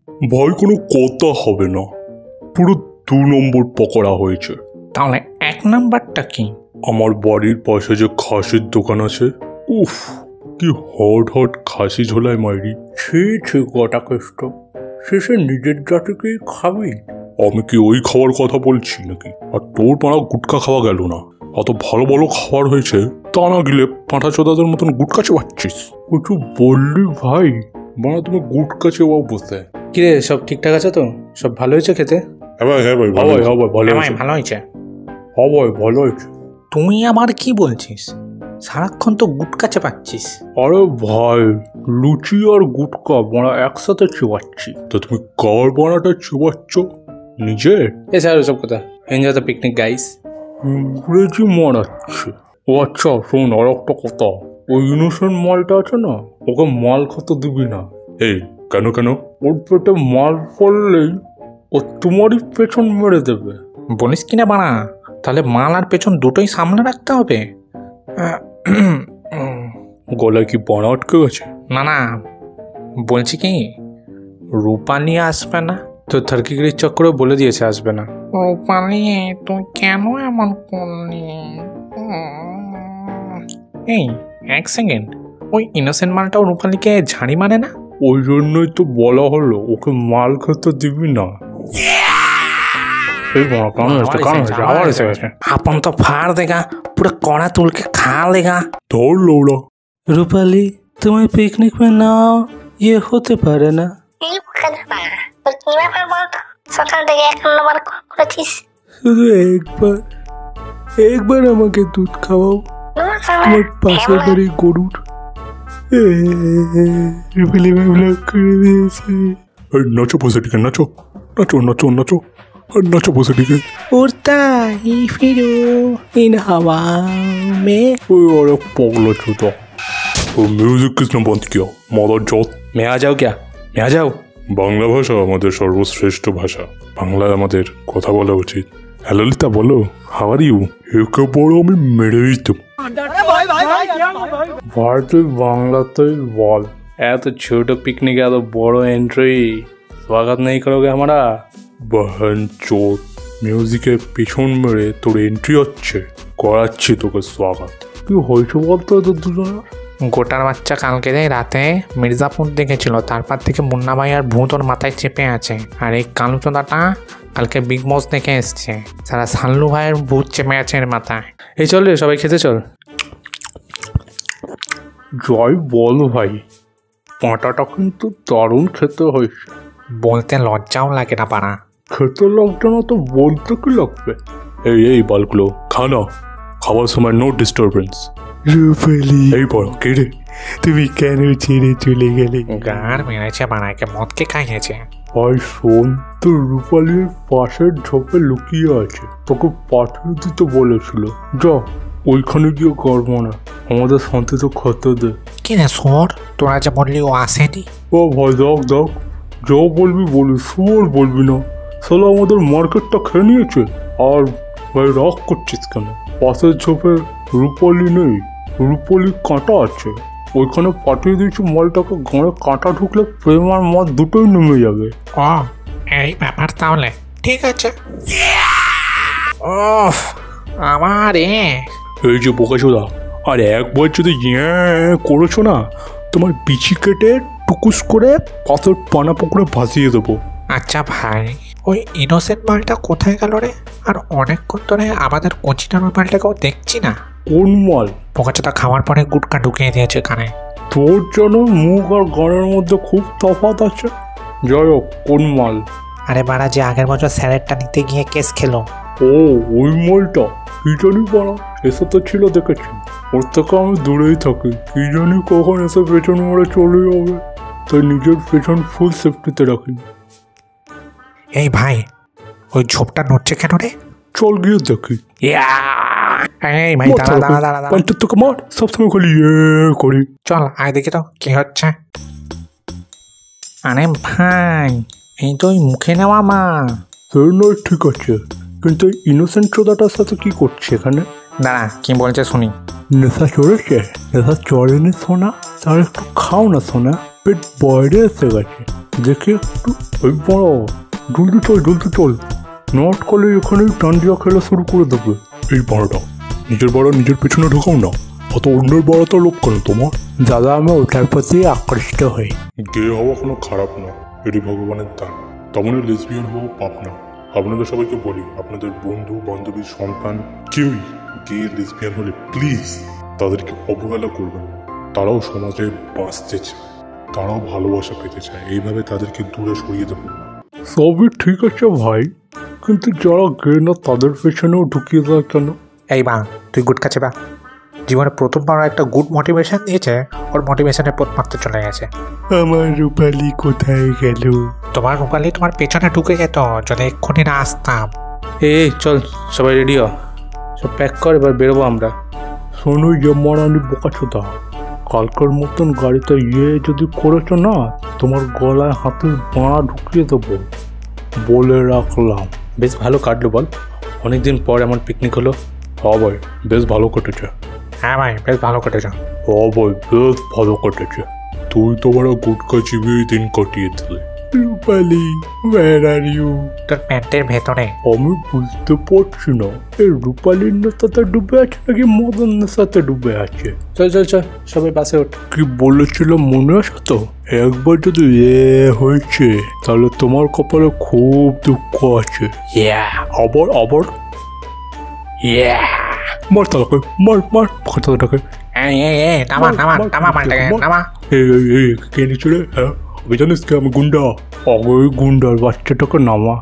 ভাই কোনো কথা হবে না, পুরো 2 নম্বর পকোড়া হয়েছে। তাহলে 1 নাম্বারটা কি? আমার বাড়ির পাশে যে খাসির দোকান আছে, উফ কি হট হট খাসি ঝোলায় মাইরি। ছি গোটা কেষ্ট, শেষে নিজের জাতিকেই খাবি। আমি কি ওই খাওয়ার কথা বলছি নাকি? আর তোর পাড়া গুটকা খাওয়া গেল না, অত ভালো ভালো খাবার হয়েছে, তা না গেলে পাঁঠা চোদাদের মতন গুটকা চেবাচ্ছিস। কিছু বললি ভাই, মানে তুমি গুটকা চেবাও বসে। কিরে, সব ঠিকঠাক আছে তো? সব ভালো হয়েছে খেতে? হ্যাঁ ভাই ভালো হয়েছে। ভালো হয়েছে। তুই আবার কি বলছিস? সারাক্ষণ তো গুটকা চেপাচ্ছিস। আরে ভাই, লুচি আর গুটকা বড়া একসাথে চেবাচ্ছি। তো তুমি কার বানাটা চেবাচ্ছ? নিজের? এছাড়া সব কথা, এনজয় দ্য পিকনিক গাইস। ইংরেজি মারাচ্ছে। ও আচ্ছা শোন, আর একটা কথা, ওই ইনোসেন্ট মালটা আছে না, ওকে মাল খেতে দিবি না। এই কেন? ওর পেটে মাল পড়লেই ও তোমারই পেছন মেরে দেবে। বলিস কিনা বাড়া, তাহলে মাল আর পেছন দুটোই সামনে রাখতে হবে? গলায় কি বাড়া আটকে গেছে? না, বলছি কি, রূপালি আসবে না? তো থার্কিগিরির চক্করে বলে দিয়েছে আসবে না। রূপালি তুই কেন এমন করলি? এই 1 সেকেন্ড, ওই ইনোসেন্ট মালটাও রূপালিকে ঝাড়ি মানে না? ওই জন্যই তো বলা হলো ওকে মাল খেতে দিবি না। আপন তো ফাড় দেগা, পুরো কড়া তুলকে খা লেগা। ধর লৌড়া। রূপালি, तुम्हें पिकनिक में ना ये होते पारे ना। সকাল থেকে 1 নম্বর করেছিস। শুধু একবার আমাকে দুধ খাওয়াও, তোমার পাশের বাড়ি গরুর। রূপালি ব্লক করে দিয়েছে। নাচো পোষাটিকে, নাচো আর নাচো পোষাটিকে। उड़ता ही फिरो इन हवा में। ওই অনেক পগলা চোদা। ও মিউজিক কিসনে বন্ধ কিয়া মাদার জত। मैं आ जाओ क्या? मैं आ जाओ। বাংলা ভাষা আমাদের সর্বশ্রেষ্ঠ ভাষা, বাংলায় আমাদের কথা বলা উচিত। হ্যালো লিতা, বলো, হাউ আর ইউ? একে বড় আমি মেরে দিতাম। ভাই তুই বাংলাতেই বল। এত ছোট পিকনিক এত বড় এন্ট্রি, स्वागत नहीं करोगे हमारा? বহন চোদ, মিউজিকের পেছন মেরে তোর এন্ট্রি হচ্ছে, করাচ্ছি তোকে স্বাগত। কি হয়েছে বলতো তোর দুজনের? গোটার বাচ্চা কালকে রাতে মির্জাপুর দেখেছিল, তারপর থেকে মুন্না ভাই আর ভূত ওর মাথায় চেপে আছে। আর এই কালুচোদাটা কালকে বিগ বস দেখে এসছে, সারা সাল্লু ভাইয়ের ভূত চেপে আছে এর মাথায়। এই চল রে, সবাই খেতে চল। জয় বল ভাই, পাঁটাটা কিন্তু দারুণ খেতে হয়েছে। বলতে লজ্জাও লাগে না পাড়া। খেতে লাগছে না তো বলতে কি লাগবে? এই বালগুলো খানা, খাওয়ার সময় নো ডিস্টারবেন্স। রূপালি, এই বড় কে রে? তুমি কেন ছেড়ে চলে গেলে? গার মেরেছে বানাকে, মদকে খাইয়েছে। ভাই শোন, তোর রূপালির পাশের ঝোপে লুকিয়ে আছে, তোকে পাঠিয়ে দিতে বলেছিল। যা ওইখানে গিয়ে করব না, আমাদের শান্তিতে খেতে দে। কি রে সোর, তোরা যে বললি ও আসেনি? ও ভাই দেখ, যা বলবি বলি, সোর বলবি না। সালা আমাদের মার্কেটটা খেয়ে নিয়েছে। আর ভাই রাগ করছিস কেন? পাশের ঝোপে রূপালি নেই, রূপালি কাঁটা আছে, ওইখানে পাঠিয়ে দিয়েছি মালটাকে। গাঁড়ে কাঁটা ঢুকলে প্রেম আর মদ দুটোই নেমে যাবে। ও এই ব্যাপার, তাহলে ঠিক আছে। আমার এই যে বোকাচোদা, আর একবার যদি করেছো না, তোমার বিচি কেটে টুকুস করে পাথর পানা পুকুরে ভাসিয়ে দেবো। আচ্ছা ভাই, ওই ইনোসেন্ট মালটা কোথায় গেল রে? আর অনেকক্ষণ ধরে আমাদের কচিটার মালটাকেও দেখছি না। কোন মাল? পোকাচোদা খাওয়ার পরে গুটকা ঢুকিয়ে দিয়েছে কানে। তোর জন্য মুখ আর গানের মধ্যে খুব তফাৎ আছে। যাই হোক, কোন মাল? আরে বাড়া, যে আগের বছর স্যারেরটা নিতে গিয়ে কেস খেলো। ও ওই মালটা? কি জানি বাড়া, এসে তো ছিল দেখেছি। ওর থেকে আমি দূরেই থাকি, কি জানি কখন এসে পেছন মোড়ে চলে যাবে, তাই নিজের পেছন ফুল সেফটিতে রাখি। এই ভাই, ওই ঝোপটা নড়ছে কেন রে? চল গিয়ে দেখি। এই ভাই দাঁড়া, তোকে মার, সবসময় খালি করি। চল আয় দেখি তো কি হচ্ছে। আরে ভাই, এই তো ওই মুখে নেওয়া মা। সে নয় ঠিক আছে, কিন্তু ইনোসেন্ট চোদাটার সাথে কি করছে এখানে? দাঁড়া, কি বলছে শুনি। নেশা চড়েছে? নেশা চড়েনি সোনা, তার একটু খাও না সোনা। পেট বাইরে এসে গেছে। দেখি একটু ওই বড়, জলদি চল, নট করলে এখানেই টান্ডিয়া খেলা শুরু করে দেবে। এই বড়টা নিজের বড় নিজের পেছনে ঢোকাও না, অত অন্যের বড় তো লোক কেন তোমার? দাদা আমি ওটার প্রতি আকর্ষিত হই। গে হওয়া কোনো খারাপ না, এটি ভগবানের দান। তেমনই লেসবিয়ান হওয়া পাপ না। আপনাদের সবাইকে বলি, আপনাদের বন্ধু বান্ধবী সন্তান কেউই গে লেসবিয়ান হলে প্লিজ তাদেরকে অবহেলা করবেন না। তারাও সমাজে বাঁচতে চায়, তারাও ভালোবাসা পেতে চায়, এইভাবে তাদেরকে দূরে সরিয়ে দেবেন না। সবই ঠিক আছে ভাই, কিন্তু যারা গে না তাদের পেছনেও ঢুকিয়ে দেয় কেন? এই বা তুই গুড কাছে বা জীবনে প্রথমবার একটা গুড মোটিভেশন দিয়েছে, ওর মোটিভেশনে পোত মারতে চলে গেছে। আমার রূপালি কোথায় গেল? তোমার রূপালি তোমার পেছনে ঢুকে যেত যদি এক্ষুনি না আসতাম। এই চল সবাই রেডি হ, সব প্যাক কর, এবার বেরোবো আমরা। শোনো যে মারানি বোকাচোদা, কালকের মতন গাড়িতে যদি করেছো না, তোমার গলায় হাতের বাঁড়া ঢুকিয়ে দেবো, বলে রাখলাম। বেশ ভালো কাটলো বল, অনেকদিন পর এমন পিকনিক হলো। হ্যাঁ ভাই বেশ ভালো কেটেছে। হ্যাঁ ভাই বেশ ভালো কেটেছ। হ্যাঁ ভাই বেশ ভালো কেটেছে। তুই তো বড় গুটকা চিবিয়ে দিন কাটিয়ে দিলে। রূপালি where are you? তোর প্যান্টের ভেতরে। আমি বুঝতে পারছি না, এই রূপালির নেশাতে ডুবে আছে নাকি মদন নেশাতে ডুবে আছে। চল সবাই বাসে ওঠ। কি বলেছিল মনে আছে তো? একবার যদি হয়েছে তাহলে তোমার কপালে খুব দুঃখ আছে। আবার মার তালাকে, মার কথাটাকে। নামা। কে নিচে? হ্যাঁ আমি জানিস কি আমি গুন্ডা, আগে গুন্ডার বাচ্চাটাকে নামা।